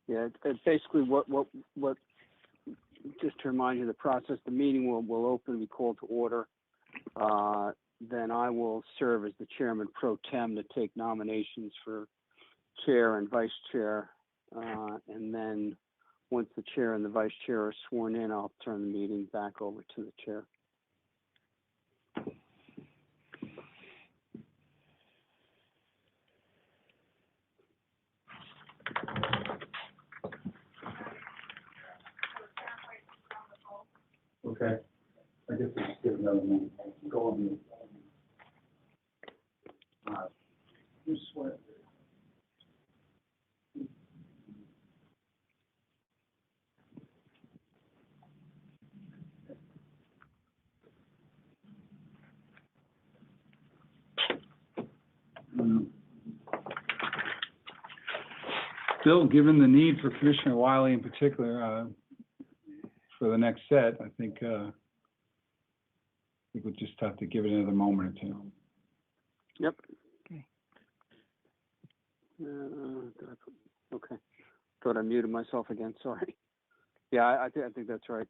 Yeah, it's basically what, just to remind you, the process, the meeting will open, be called to order. Then I will serve as the chairman pro tem to take nominations for chair and vice chair. And then once the chair and the vice chair are sworn in, I'll turn the meeting back over to the chair. Okay. I guess we'll just give another one. Go on mute. You swear. Bill, given the need for Commissioner Wiley in particular for the next set, I think we'll just have to give it another moment or two. Yep. Okay. Okay. Thought I muted myself again. Sorry. Yeah, I think that's right.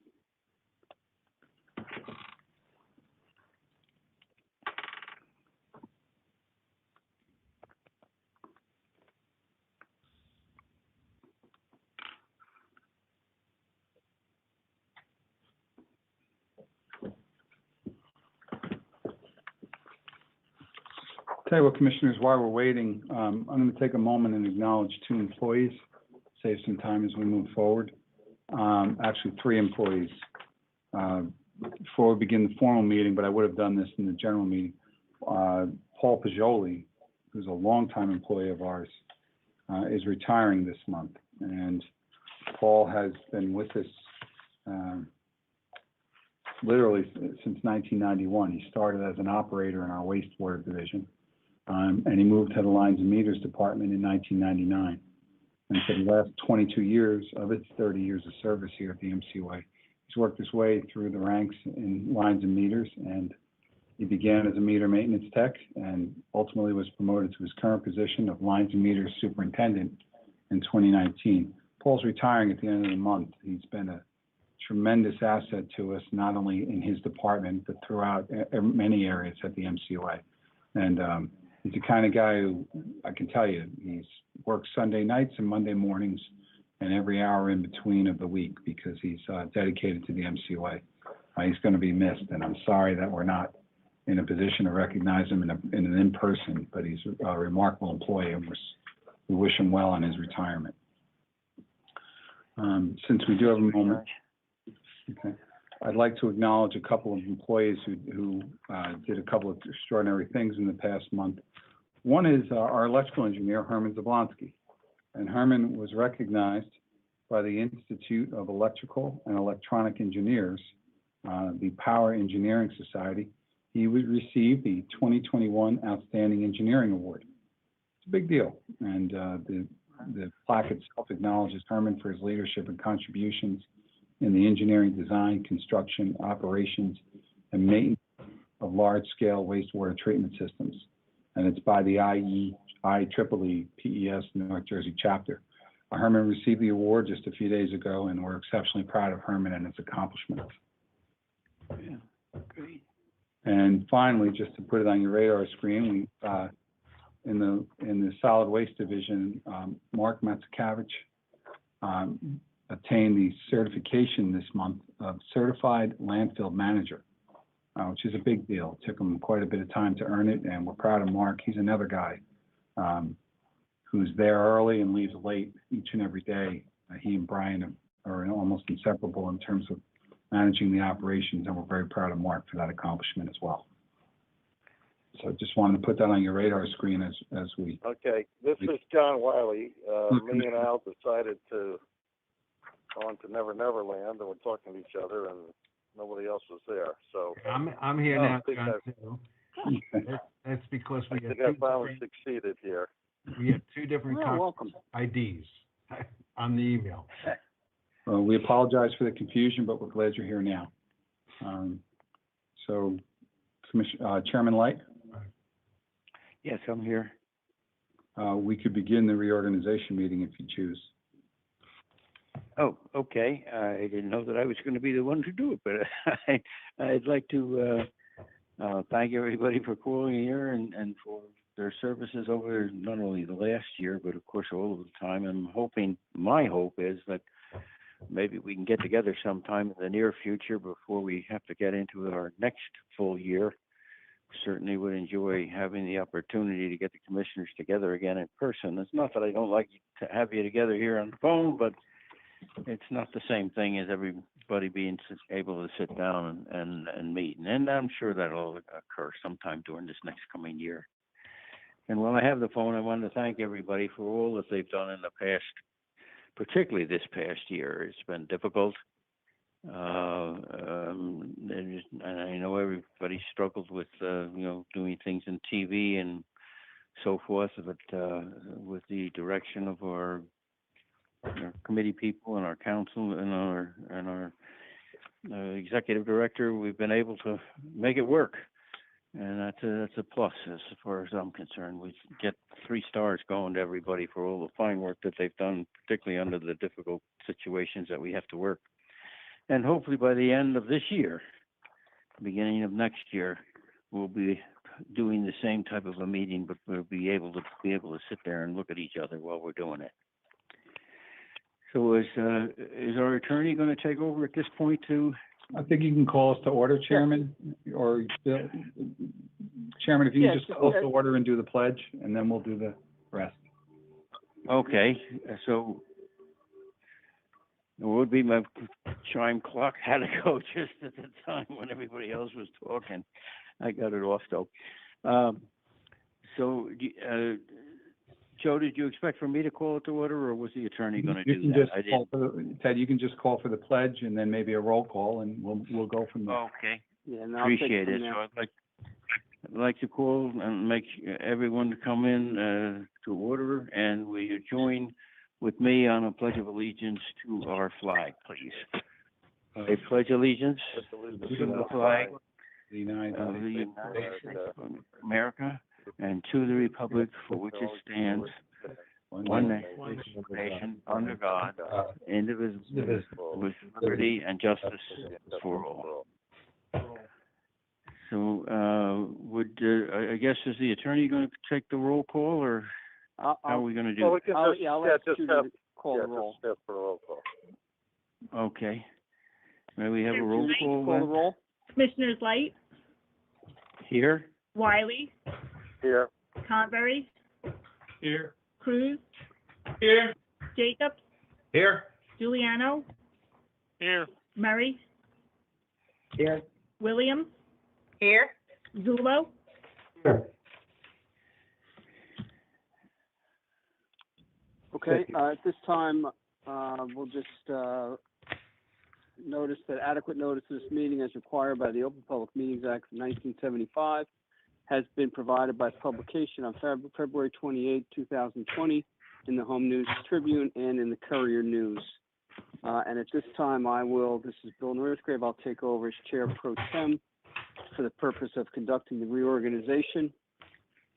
Tell you what, Commissioners, while we're waiting, I'm going to take a moment and acknowledge 2 employees, save some time as we move forward. Actually, 3 employees. Before we begin the formal meeting, but I would have done this in the general meeting. Paul Pajoli, who's a longtime employee of ours, is retiring this month. And Paul has been with us literally since 1991. He started as an operator in our wastewater division. And he moved to the Lines and Meters Department in 1999. And for the last 22 years of his 30 years of service here at the MCOA, he's worked his way through the ranks in Lines and Meters, and he began as a meter maintenance tech and ultimately was promoted to his current position of Lines and Meters Superintendent in 2019. Paul's retiring at the end of the month. He's been a tremendous asset to us, not only in his department, but throughout many areas at the MCOA. And he's the kind of guy who, I can tell you, he's works Sunday nights and Monday mornings and every hour in between of the week because he's dedicated to the MCOA. He's going to be missed, and I'm sorry that we're not in a position to recognize him in an in-person, but he's a remarkable employee, and we wish him well on his retirement. Since we do have a moment, okay, I'd like to acknowledge a couple of employees who did a couple of extraordinary things in the past month. One is our electrical engineer, Herman Zablonsky. And Herman was recognized by the Institute of Electrical and Electronic Engineers, the Power Engineering Society. He would receive the 2021 Outstanding Engineering Award. It's a big deal. And the plaque itself acknowledges Herman for his leadership and contributions in the engineering, design, construction, operations, and maintenance of large-scale wastewater treatment systems. And it's by the IEEE PES North Jersey chapter. Herman received the award just a few days ago, and we're exceptionally proud of Herman and his accomplishments. Yeah, great. And finally, just to put it on your radar screen, we in the solid waste division, Mark Matsakavich obtained the certification this month of Certified Landfill Manager, which is a big deal. It took him quite a bit of time to earn it, and we're proud of Mark. He's another guy who's there early and leaves late each and every day. He and Brian are almost inseparable in terms of managing the operations, and we're very proud of Mark for that accomplishment as well. So just wanted to put that on your radar screen as we... Okay, this is John Wiley. Me and Al decided to go on to Never Never Land, and we're talking to each other, and nobody else was there. So I'm here now, John, too. That's because we I finally succeeded here. We have 2 different welcome. IDs on the email. We apologize for the confusion, but we're glad you're here now. So, Chairman Light? Yes, I'm here. We could begin the reorganization meeting if you choose. Oh, okay. I didn't know that I was going to be the one to do it, but I'd like to thank everybody for calling here and for their services over not only the last year, but of course all of the time. I'm hoping, my hope is that maybe we can get together sometime in the near future before we have to get into our next full year. Certainly would enjoy having the opportunity to get the commissioners together again in person. It's not that I don't like to have you together here on the phone, but it's not the same thing as everybody being able to sit down and meet. And I'm sure that'll occur sometime during this next coming year. And while I have the phone, I want to thank everybody for all that they've done in the past, particularly this past year. It's been difficult. And I know everybody struggled with, doing things in TV and so forth, but with the direction of our committee people and our council and our executive director, we've been able to make it work. And that's a plus as far as I'm concerned. We get 3 stars going to everybody for all the fine work that they've done, particularly under the difficult situations that we have to work. And hopefully by the end of this year, beginning of next year, we'll be doing the same type of a meeting, but we'll be able to sit there and look at each other while we're doing it. So is our attorney going to take over at this point too? I think you can call us to order, Chairman, or Bill. Chairman, if you can just call us to order and do the pledge, and then we'll do the rest. Okay, so it would be my chime clock had to go just at the time when everybody else was talking. I got it off though. Joe, did you expect for me to call it to order, or was the attorney going to do that? Ted, you can just call for the pledge and then maybe a roll call, and we'll go from there. Okay. Yeah, and Appreciate it. So I'd like to call and make everyone to come in to order, and will you join with me on a pledge of allegiance to our flag, please? I pledge allegiance to the flag of the United States of America and to the republic for which it stands, one nation, under God, indivisible, with liberty and justice for all. So, I guess, is the attorney going to take the roll call, or how are we going to do it? I'll let Judy call the roll. Just for a roll call. Okay. May we have a roll call? Call the roll. Commissioners Light, Here? Wiley, Here. Convery, Here. Cruz, Here. Jacobs, Here. Giuliano, Here. Murray, Here. Williams, Here. Zulo, Okay, at this time, we'll just notice that adequate notice of this meeting as required by the Open Public Meetings Act of 1975 has been provided by publication on February 28, 2020 in the Home News Tribune and in the Courier News. And at this time, this is Bill Northgrave, I'll take over as Chair Pro Tem for the purpose of conducting the reorganization.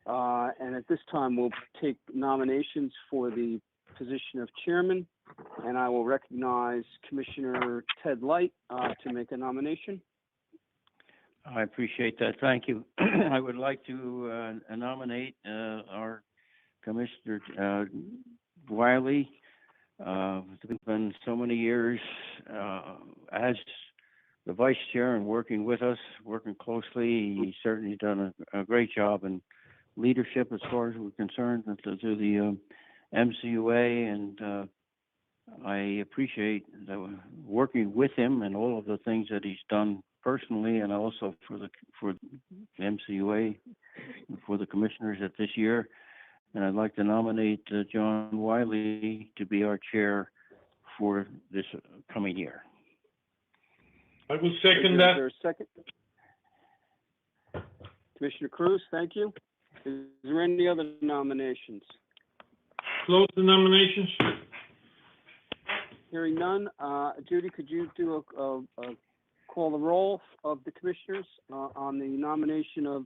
And at this time, we'll take nominations for the position of chairman, and I will recognize Commissioner Ted Light to make a nomination. I appreciate that. Thank you. I would like to nominate our Commissioner Wiley. It's been so many years as the vice chair and working with us, working closely. He's certainly done a great job in leadership as far as we're concerned to the MCUA, and I appreciate working with him and all of the things that he's done personally, and also for the MCUA, for the commissioners at this year. And I'd like to nominate John Wiley to be our chair for this coming year. I will second Is that. there a second? Commissioner Cruz, thank you. Is there any other nominations? Close the nominations. Hearing none, Judy, could you do a call the roll of the commissioners on the nomination of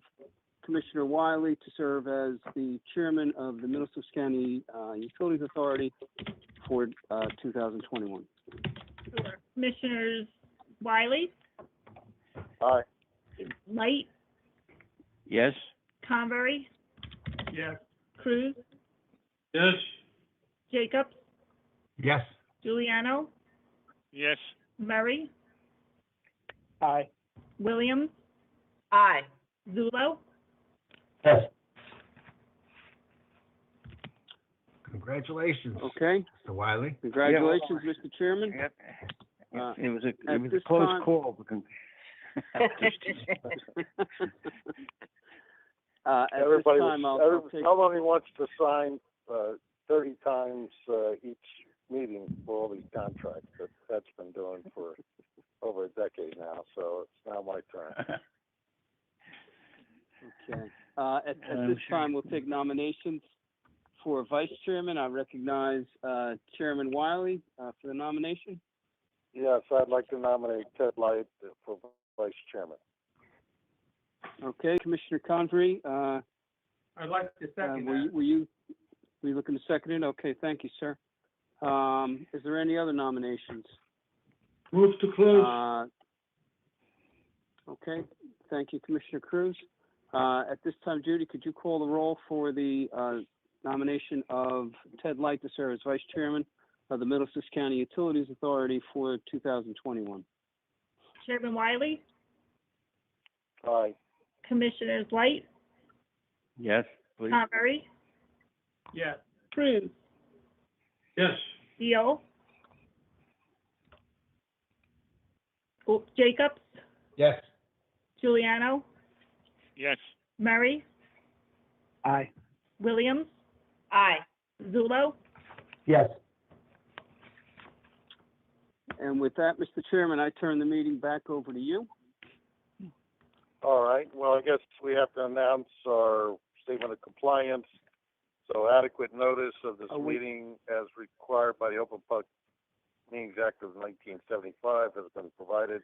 Commissioner Wiley to serve as the chairman of the Middlesex County Utilities Authority for 2021. Sure. Commissioners Wiley, Aye. Light, Yes? Convery, Yes. Cruz, Yes. Jacobs, Yes. Giuliano, Yes. Murray, Aye. Williams, Aye. Zulo. Yes. Congratulations, Okay, Mr. Wiley. congratulations, Mr. Chairman. Yep. Uh, It was a at this close time- call. At this Everybody, time, I'll take, nobody wants to sign, 30 times, each meeting for all these contracts that that's been doing for over a decade now, so it's now my turn. okay. At this time, we'll take nominations for vice chairman. I recognize, Chairman Wiley, for the nomination. Yes, I'd like to nominate Ted Light for vice chairman. Okay, Commissioner Convery, I'd like to were you looking to second it? Okay, thank you, sir. Is there any other nominations? Move to close. Okay, thank you, Commissioner Cruz. At this time, Judy, could you call the roll for the nomination of Ted Light to serve as Vice Chairman of the Middlesex County Utilities Authority for 2021? Chairman Wiley, Aye. Commissioners Light, Yes, please. Convery, Yes. Cruz, Yes. Deal, Jacobs, Yes. Giuliano, Yes. Murray, Aye. Williams, Aye. Zulo. Yes. And with that, Mr. Chairman, I turn the meeting back over to you. All right, well, I guess we have to announce our statement of compliance. So adequate notice of this meeting as required by the Open Public Meetings Act of 1975 has been provided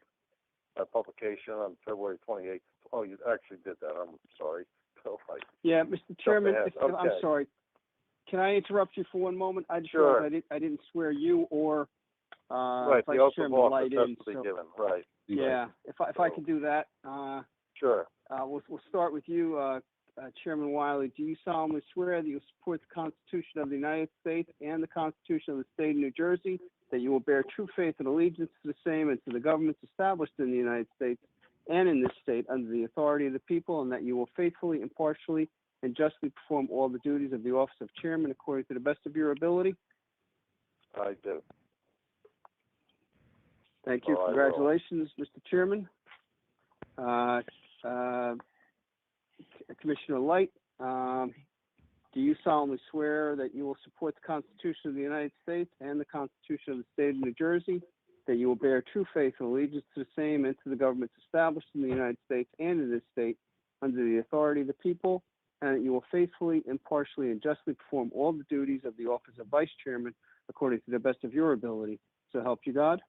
by publication on February 28th. Oh, you actually did that, I'm sorry. Oh, Yeah, Mr. Chairman, ahead. I'm Okay. sorry. Can I interrupt you for one moment? I just Sure. realized I didn't swear you or, right, the Vice oath of Chairman office Light has in, to be so, given, right, yeah, if I could do that, sure. we'll start with you, Chairman Wiley. Do you solemnly swear that you will support the Constitution of the United States and the Constitution of the State of New Jersey, that you will bear true faith and allegiance to the same and to the governments established in the United States and in this state under the authority of the people, and that you will faithfully, impartially, and justly perform all the duties of the office of chairman according to the best of your ability? I do. Thank you. Oh, I will. Congratulations, Mr. Chairman. Commissioner Light, do you solemnly swear that you will support the Constitution of the United States and the Constitution of the State of New Jersey, that you will bear true faith and allegiance to the same and to the governments established in the United States and in this state under the authority of the people, and that you will faithfully, impartially, and justly perform all the duties of the office of Vice Chairman according to the best of your ability? So help you God.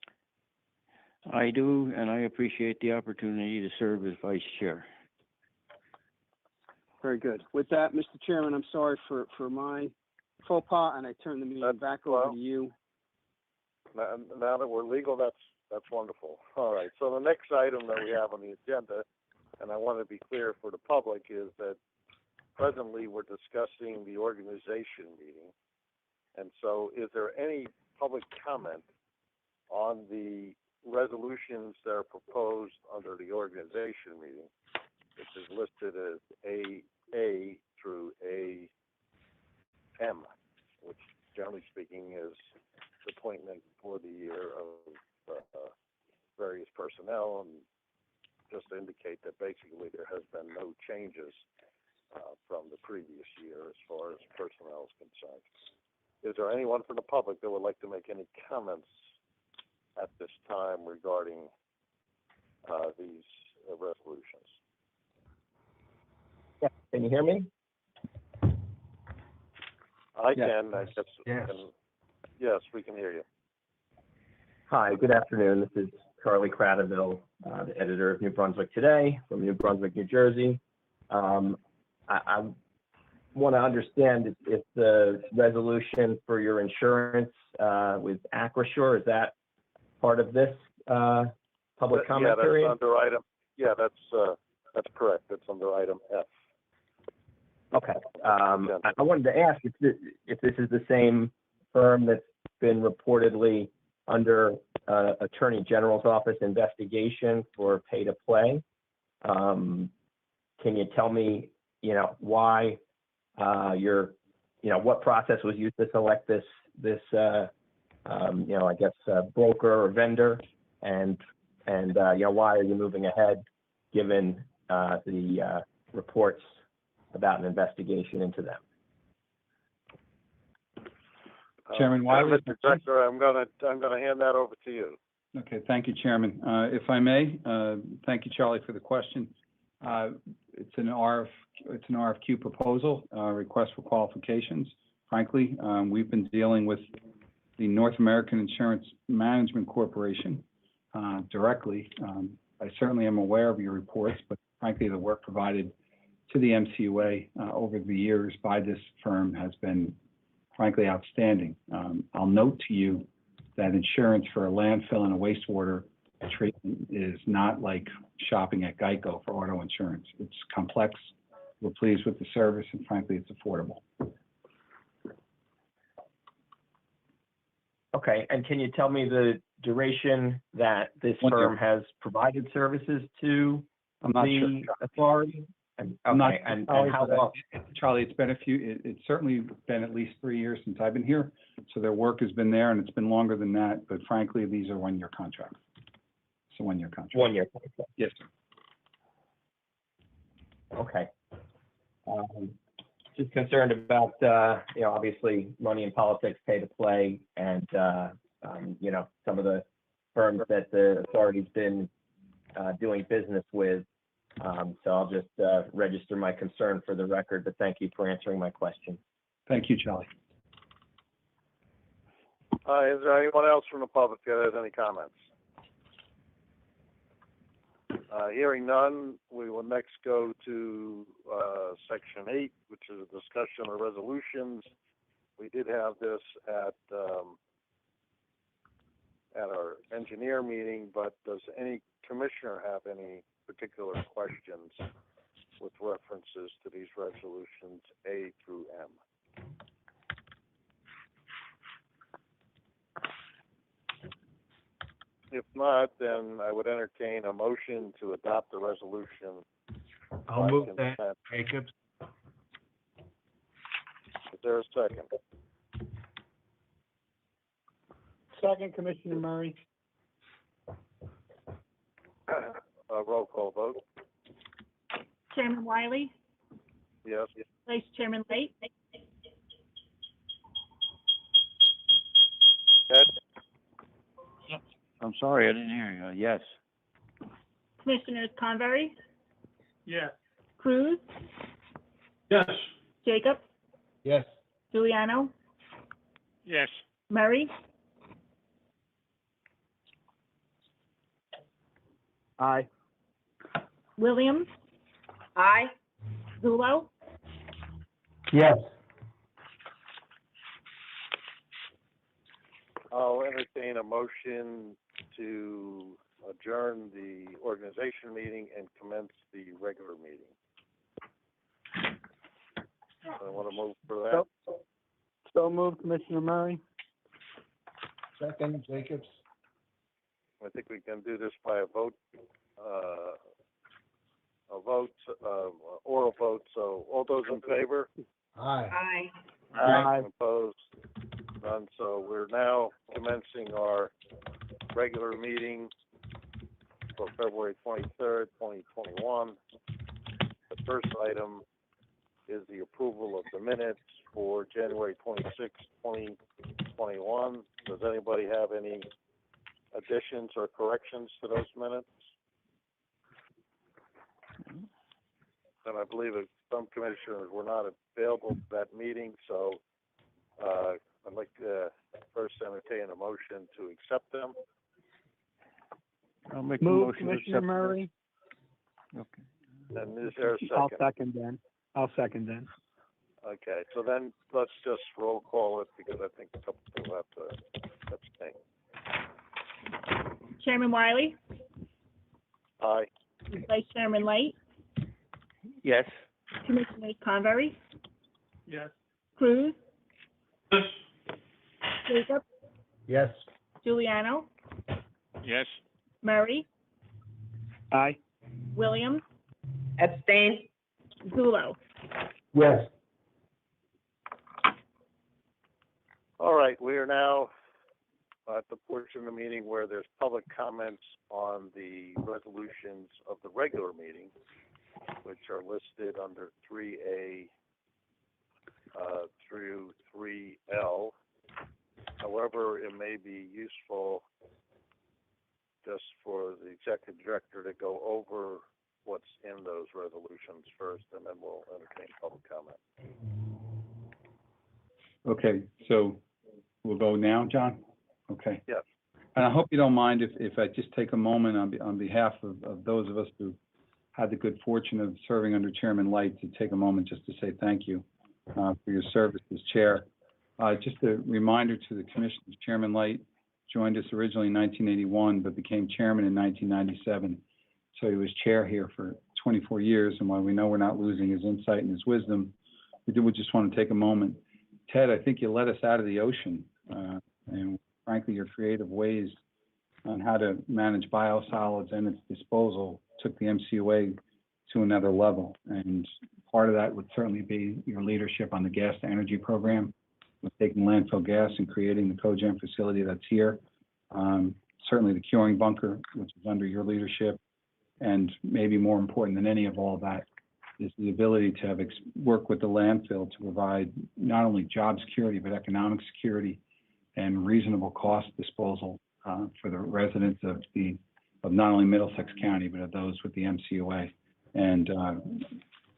I do, and I appreciate the opportunity to serve as vice chair. Very good. With that, Mr. Chairman, I'm sorry for my faux pas, and I turn the meeting That's back over well. to you. Now that we're legal, that's wonderful. All right, so the next item that we have on the agenda, and I want to be clear for the public, is that presently we're discussing the organization meeting. And so is there any public comment on the resolutions that are proposed under the organization meeting, which is listed as A through AM, which generally speaking is the appointment for the year of various personnel, and just to indicate that basically there has been no changes from the previous year as far as personnel is concerned. Is there anyone from the public that would like to make any comments at this time regarding these resolutions? Yeah, can you hear me? I Yes. can, I guess. Yes. Yes, we can hear you. Hi, good afternoon. This is Charlie Cradaville, the editor of New Brunswick Today from New Brunswick, New Jersey. I want to understand if the resolution for your insurance with Acrosure, is that part of this public comment period? Yeah, that's under item, that's correct. That's under item F. Okay. I wanted to ask if this is the same firm that's been reportedly under Attorney General's office investigation for pay to play. Can you tell me, why what process was used to select this broker or vendor, and why are you moving ahead given the reports about an investigation into them? Chairman Wiley. Mr. Director, I'm gonna hand that over to you. Okay, thank you, Chairman. If I may, thank you, Charlie, for the question. It's an RFQ proposal, request for qualifications. Frankly, we've been dealing with the North American Insurance Management Corporation directly. I certainly am aware of your reports, but frankly, the work provided to the MCUA over the years by this firm has been, frankly, outstanding. I'll note to you that insurance for a landfill and a wastewater treatment is not like shopping at Geico for auto insurance. It's complex. We're pleased with the service, and frankly, it's affordable. Okay, and can you tell me the duration that this 1 year. firm has provided services to I'm not the sure. authority? And how long? Charlie, it's certainly been at least 3 years since I've been here. So their work has been there, and it's been longer than that. But frankly, these are 1 year contracts. It's a 1 year contract. 1 year contract. Yes, sir. Okay. Just concerned about, obviously money in politics, pay to play, and, some of the firms that the authority's been doing business with. So I'll just register my concern for the record, but thank you for answering my question. Thank you, Charlie. Is there anyone else from the public that has any comments? Hearing none, we will next go to Section 8, which is a discussion of resolutions. We did have this at our engineer meeting, but does any commissioner have any particular questions with references to these resolutions A through M? If not, then I would entertain a motion to adopt the resolution. I'll move by that, consent. Jacobs. Is there a second? Second, Commissioner Murray. Roll call vote. Chairman Wiley, Yes. Vice Chairman Late, Ed? I'm sorry, I didn't hear you. Yes. Commissioners Convery, Yes. Cruz, Yes. Jacobs, Yes. Giuliano, Yes. Murray, Aye. Williams, Aye. Zullo, Yes. I'll entertain a motion to adjourn the organization meeting and commence the regular meeting. I want to move for that. So moved, Commissioner Murray. Second, Jacobs. I think we can do this by a vote, oral vote. So all those in favor? Aye. Aye. Aye. Opposed? None. So we're now commencing our regular meeting for February 23rd, 2021. The first item is the approval of the minutes for January 26th, 2021. Does anybody have any additions or corrections to those minutes? And I believe that some commissioners were not available for that meeting, so I'd like to first entertain a motion to accept them. I'll make a Move, motion to Commissioner accept. Murray. Okay. And is there a I'll second? second then. Okay, so then let's just roll call it because I think a couple people have to abstain. Chairman Wiley, Aye. Vice Chairman Light, Yes. Commissioners Convery, Yes. Cruz, Yes. Jacob, Yes. Giuliano, Yes. Murray, Aye. Williams, Abstain? Zulo. Yes. All right, we are now at the portion of the meeting where there's public comments on the resolutions of the regular meeting, which are listed under 3A through 3L. However, it may be useful just for the executive director to go over what's in those resolutions first, and then we'll entertain public comment. Okay, so we'll go now, John? Okay. Yes. And I hope you don't mind if I just take a moment on behalf of those of us who had the good fortune of serving under Chairman Light to take a moment just to say thank you for your service as chair. Just a reminder to the commissioners, Chairman Light joined us originally in 1981, but became chairman in 1997. So he was chair here for 24 years, and while we know we're not losing his insight and his wisdom, we just want to take a moment. Ted, I think you let us out of the ocean, and frankly, your creative ways on how to manage biosolids and its disposal took the MCUA to another level. And part of that would certainly be your leadership on the gas to energy program, with taking landfill gas and creating the cogen facility that's here. Certainly the curing bunker, which is under your leadership. And maybe more important than any of all that is the ability to have work with the landfill to provide not only job security, but economic security and reasonable cost disposal for the residents of not only Middlesex County, but of those with the MCOA. And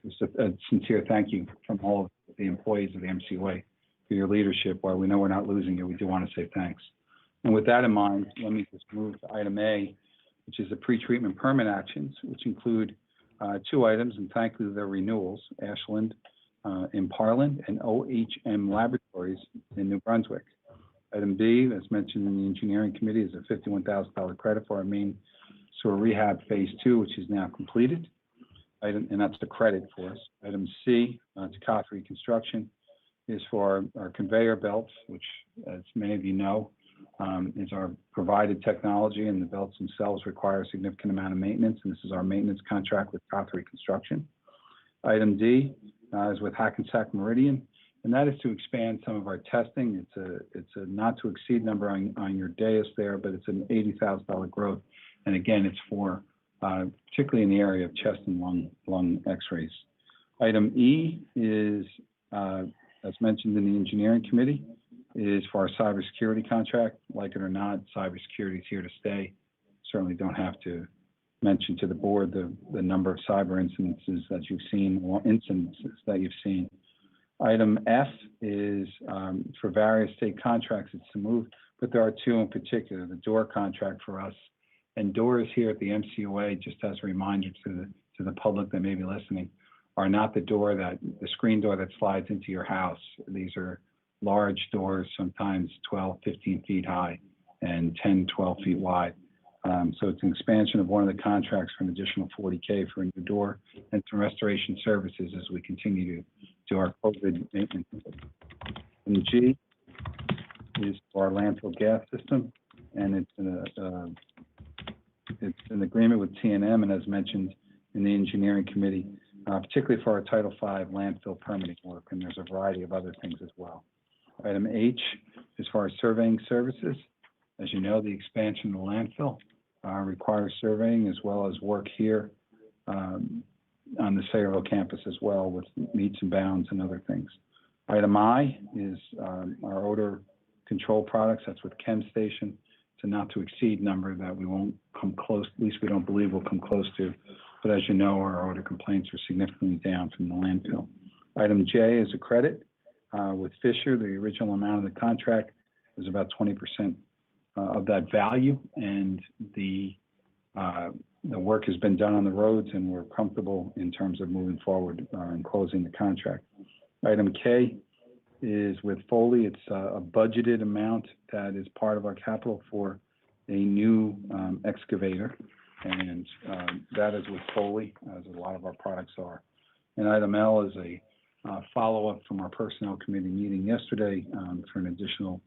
just a sincere thank you from all of the employees of the MCOA for your leadership. While we know we're not losing you, we do want to say thanks. And with that in mind, let me just move to item A, which is the pretreatment permit actions, which include two items, and thankfully they're renewals, Ashland in Parland and OHM Laboratories in New Brunswick. Item B, as mentioned in the engineering committee, is a $51,000 credit for our main sewer rehab phase 2, which is now completed. And that's the credit for us. Item C, to Cothry Construction, is for our conveyor belts, which, as many of you know, is our provided technology, and the belts themselves require a significant amount of maintenance, and this is our maintenance contract with Cothry Construction. Item D is with Hackensack Meridian, and that is to expand some of our testing. It's a not to exceed number on your dais there, but it's an $80,000 growth, and again, it's for particularly in the area of chest and lung X-rays. Item E is, as mentioned in the engineering committee, is for our cybersecurity contract. Like it or not, cybersecurity is here to stay. Certainly don't have to mention to the board the number of cyber incidences that you've seen, or incidences that you've seen. Item F is for various state contracts. It's to move, but there are two in particular. The door contract for us, and doors here at the MCOA, just as a reminder to the public that may be listening, are not the screen door that slides into your house. These are large doors, sometimes 12, 15 feet high and 10, 12 feet wide. So it's an expansion of one of the contracts for an additional $40K for a new door and some restoration services as we continue to do our COVID maintenance. And G is for our landfill gas system, and it's an agreement with TNM, and as mentioned in the engineering committee, particularly for our Title V landfill permitting work, and there's a variety of other things as well. Item H is for our surveying services. As you know, the expansion of the landfill requires surveying as well as work here on the Sayreville campus as well with meets and bounds and other things. Item I is our odor control products. That's with Chem Station. It's a not to exceed number that we won't come close, at least we don't believe we'll come close to. But as you know, our odor complaints are significantly down from the landfill. Item J is a credit with Fisher. The original amount of the contract was about 20% of that value, and the work has been done on the roads, and we're comfortable in terms of moving forward and closing the contract. Item K is with Foley. It's a budgeted amount that is part of our capital for a new excavator. And that is with Foley, as a lot of our products are. And item L is a follow-up from our Personnel Committee meeting yesterday for an additional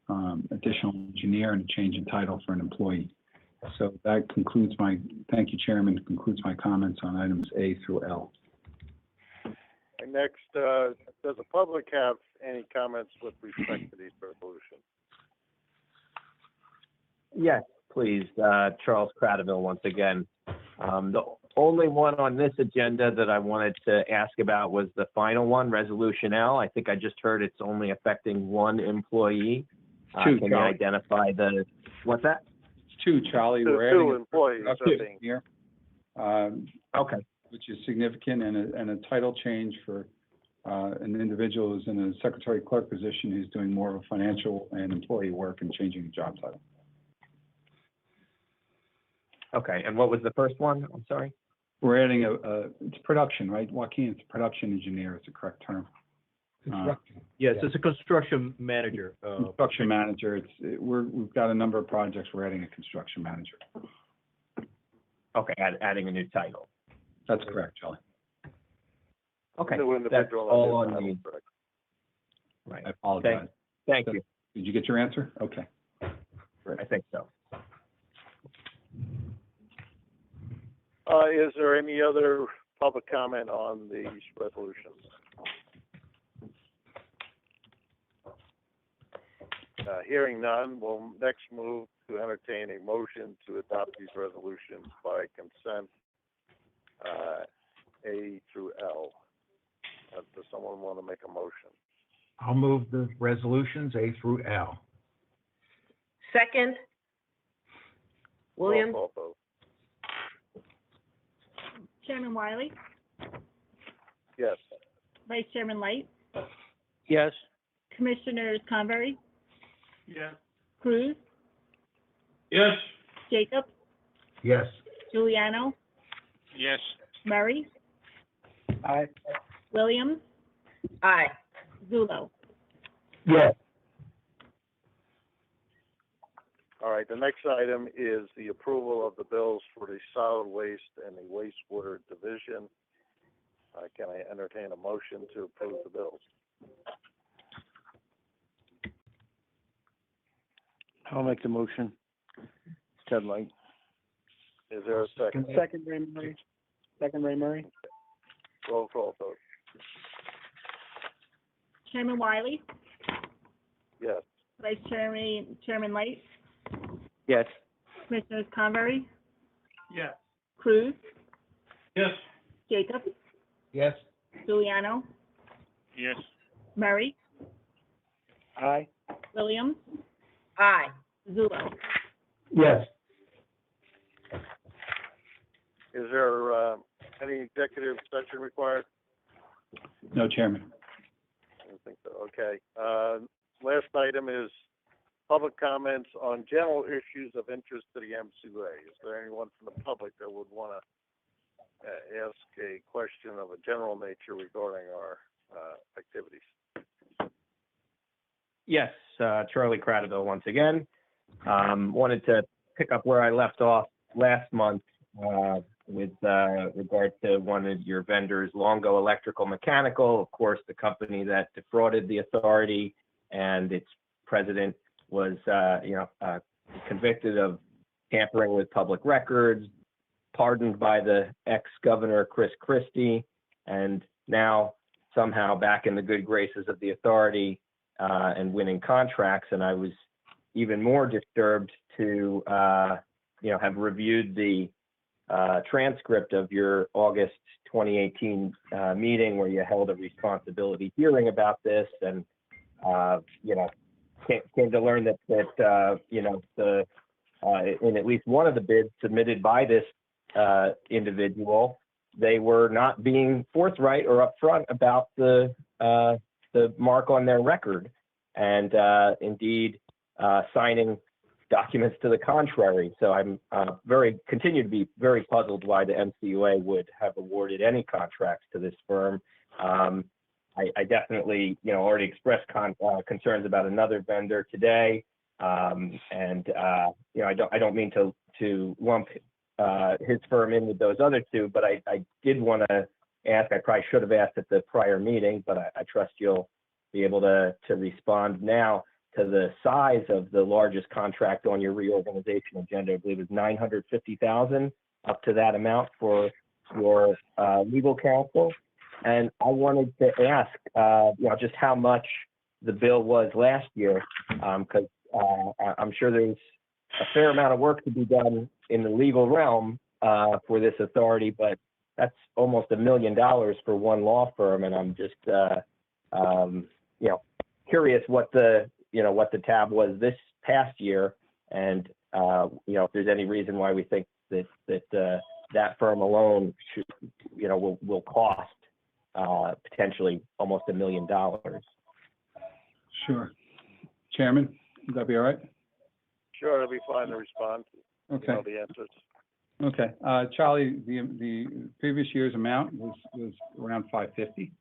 engineer and a change in title for an employee. So that concludes thank you, Chairman, concludes my comments on items A through L. And next, does the public have any comments with respect to these resolutions? Yes, please, Charles Cradaville once again. The only one on this agenda that I wanted to ask about was the final one, Resolution L. I think I just heard it's only affecting one employee. Two, can you Charlie. identify what's that? It's two, Charlie. Two, We're adding two employees are being. here, Okay. which is significant, and a title change for an individual who's in a secretary clerk position who's doing more of a financial and employee work and changing the job title. Okay, and what was the first one? I'm sorry. We're adding it's production, right, Joaquin? It's production engineer, is the correct term. Yes, it's a construction manager. Construction manager, we've got a number of projects, we're adding a construction manager. Okay, adding a new title. That's correct, Charlie. Okay, New that's individual all on on his the, title, correct. right. I apologize. Thank you. Did you get your answer? Okay. I think so. Is there any other public comment on these resolutions? Hearing none, we'll next move to entertain a motion to adopt these resolutions by consent, A through L. Does someone want to make a motion? I'll move the resolutions A through L. Second. Williams? Roll call vote. Chairman Wiley, Yes. Vice Chairman Light, Yes. Commissioners Convery, Yes. Cruz, Yes. Jacob, Yes. Giuliano, Yes. Murray, Aye. Williams, Aye. Zulo. Yes. All right, the next item is the approval of the bills for the solid waste and the wastewater division. Can I entertain a motion to approve the bills? I'll make the motion. Ted Light. Is there a second? Second, Ray Murray. Second, Ray Murray. Roll call vote. Chairman Wiley, Yes. Vice Chairman Light, Yes. Commissioners Convery, Yes. Cruz, Yes. Jacob, Yes. Giuliano, Yes. Murray, Aye. Williams, Aye. Zulo. Yes. Is there any executive session required? No, Chairman. I don't think so. Okay. Last item is public comments on general issues of interest to the MCUA. Is there anyone from the public that would want to ask a question of a general nature regarding our activities? Yes, Charlie Cradaville once again. Wanted to pick up where I left off last month with regard to one of your vendors, Longo Electrical Mechanical, of course, the company that defrauded the authority, and its president was, convicted of tampering with public records, pardoned by the ex-governor Chris Christie, and now somehow back in the good graces of the authority and winning contracts. And I was even more disturbed to, have reviewed the transcript of your August 2018 meeting where you held a responsibility hearing about this, and came to learn that in at least one of the bids submitted by this individual, they were not being forthright or upfront about the mark on their record, and indeed signing documents to the contrary. So I'm continue to be very puzzled why the MCUA would have awarded any contracts to this firm. I definitely, already expressed concerns about another vendor today. I don't mean to lump his firm in with those other two, but I did want to ask, I probably should have asked at the prior meeting, but I trust you'll be able to respond now to the size of the largest contract on your reorganization agenda. I believe it's $950,000, up to that amount for your legal counsel. And I wanted to ask, just how much the bill was last year, because I'm sure there's a fair amount of work to be done in the legal realm for this authority, but that's almost $1 million for one law firm, and I'm just curious what the tab was this past year, and if there's any reason why we think that firm alone should will cost potentially almost $1 million. Sure. Chairman, would that be all right? Sure, it'll be fine to respond. Okay. The answers. Okay, Charlie, the previous year's amount was around $550,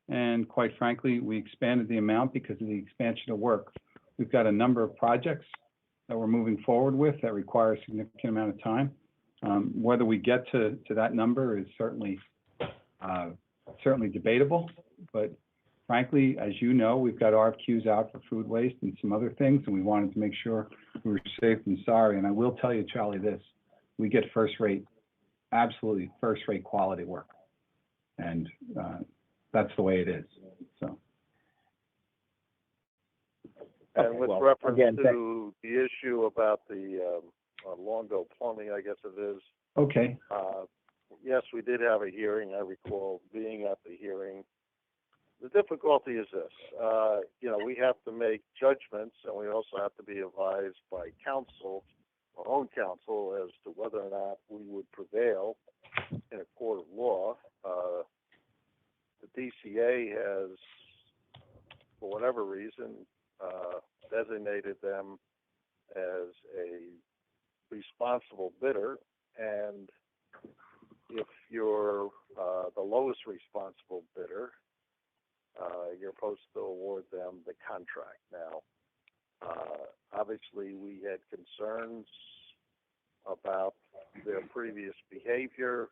and quite frankly, we expanded the amount because of the expansion of work. We've got a number of projects that we're moving forward with that require a significant amount of time. Whether we get to that number is certainly debatable, but frankly, as you know, we've got RFQs out for food waste and some other things, and we wanted to make sure we were safe and sorry. And I will tell you, Charlie, this. We get absolutely first-rate quality work. And that's the way it is, so. And with reference to the issue about the Longville plumbing, I guess it is. Okay. Yes, we did have a hearing. I recall being at the hearing. The difficulty is this, we have to make judgments, and we also have to be advised by counsel, our own counsel, as to whether or not we would prevail in a court of law. The DCA has, for whatever reason, designated them as a responsible bidder, and if you're the lowest responsible bidder, you're supposed to award them the contract. Now, obviously, we had concerns about their previous behavior,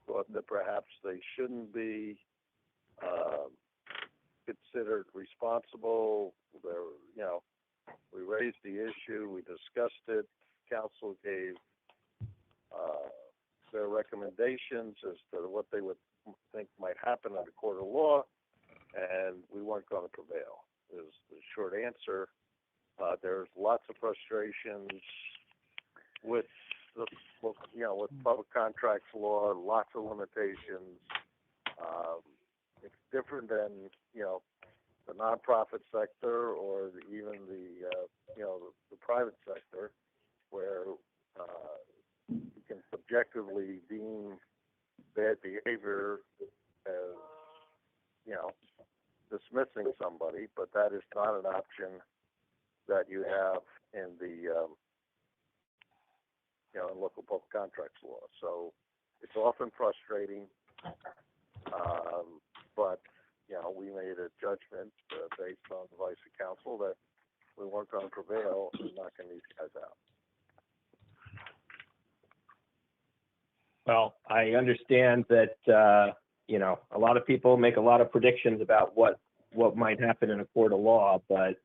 thought that perhaps they shouldn't be considered responsible. We raised the issue, we discussed it, counsel gave their recommendations as to what they would think might happen under court of law, and we weren't going to prevail, is the short answer. There's lots of frustrations with with public contracts law, lots of limitations. It's different than, the nonprofit sector or even the private sector, where you can subjectively deem bad behavior as, dismissing somebody, but that is not an option that you have in the in local public contracts law. So it's often frustrating, but we made a judgment based on advice of counsel that we weren't going to prevail and knocking these guys out. Well, I understand that a lot of people make a lot of predictions about what might happen in a court of law, but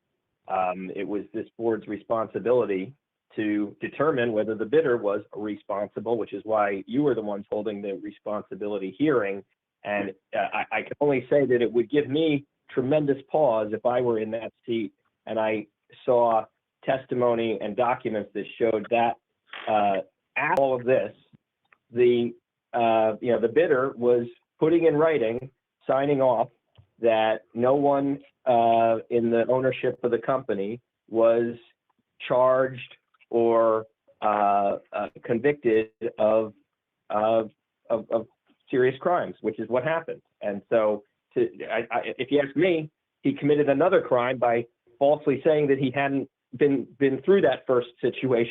it was this board's responsibility to determine whether the bidder was responsible, which is why you were the ones holding the responsibility hearing. And I can only say that it would give me tremendous pause if I were in that seat and I saw testimony and documents that showed that after all of this, the bidder was putting in writing, signing off that no one in the ownership of the company was charged or convicted of serious crimes, which is what happened. And so, if you ask me, he committed another crime by falsely saying that he hadn't been through that first situation.